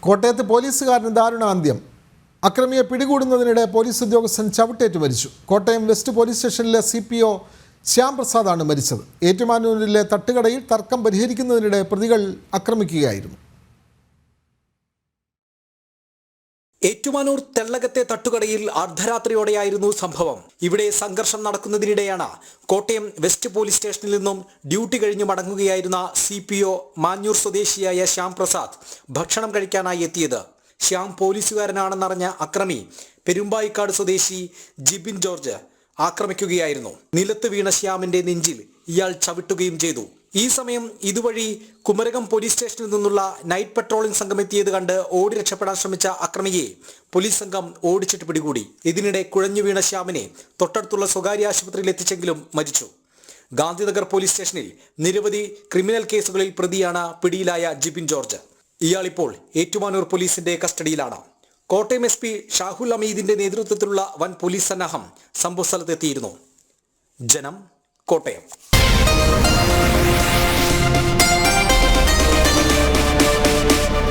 കോട്ടയത്ത് പോലീസുകാരന് ദാരുണാന്ത്യം. അക്രമിയെ പിടികൂടുന്നതിനിടെ പോലീസ് ഉദ്യോഗസ്ഥൻ ചവിട്ടേറ്റ് മരിച്ചു. കോട്ടയം വെസ്റ്റ് പോലീസ് സ്റ്റേഷനിലെ CPO ശ്യാം പ്രസാദാണ് മരിച്ചത്. ഏറ്റുമാനൂരിലെ തട്ടുകടയിൽ തർക്കം പരിഹരിക്കുന്നതിനിടെ പ്രതികൾ ആക്രമിക്കുകയായിരുന്നു. ഏറ്റുമാനൂർ തെള്ളകത്തെ തട്ടുകടയിൽ അർദ്ധരാത്രിയോടെയായിരുന്നു സംഭവം. ഇവിടെ സംഘർഷം നടക്കുന്നതിനിടെയാണ് കോട്ടയം വെസ്റ്റ് പോലീസ് സ്റ്റേഷനിൽ നിന്നും ഡ്യൂട്ടി കഴിഞ്ഞ് മടങ്ങുകയായിരുന്ന CPO മാഞ്ഞൂർ സ്വദേശിയായ ശ്യാം പ്രസാദ് ഭക്ഷണം കഴിക്കാനായി എത്തിയത്. ശ്യാം പോലീസുകാരനാണെന്നറിഞ്ഞ അക്രമി പെരുമ്പായിക്കാട് സ്വദേശി ജിബിൻ ജോർജ് ആക്രമിക്കുകയായിരുന്നു. നിലത്ത് വീണ ശ്യാമിന്റെ നെഞ്ചിൽ ഇയാൾ ചവിട്ടുകയും ചെയ്തു. ഈ സമയം ഇതുവഴി കുമരകം പോലീസ് സ്റ്റേഷനിൽ നിന്നുള്ള നൈറ്റ് പെട്രോളിംഗ് സംഘം എത്തിയത് കണ്ട് ഓടി രക്ഷപ്പെടാൻ ശ്രമിച്ച അക്രമിയെ പോലീസ് സംഘം ഓടിച്ചിട്ട് പിടികൂടി. ഇതിനിടെ കുഴഞ്ഞു വീണ ശ്യാമിനെ തൊട്ടടുത്തുള്ള സ്വകാര്യ ആശുപത്രിയിൽ എത്തിച്ചെങ്കിലും മരിച്ചു. ഗാന്ധിനഗർ പോലീസ് സ്റ്റേഷനിൽ നിരവധി ക്രിമിനൽ കേസുകളിൽ പ്രതിയാണ് പിടിയിലായ ജിബിൻ ജോർജ്. ഇയാളിപ്പോൾ ഏറ്റുമാനൂർ പോലീസിന്റെ കസ്റ്റഡിയിലാണ്. കോട്ടയം SP ഷാഹുൽ അമീദിന്റെ നേതൃത്വത്തിലുള്ള വൻ പോലീസ് സന്നാഹം സംഭവസ്ഥലത്തെത്തിയിരുന്നു. ജനം, കോട്ടയം.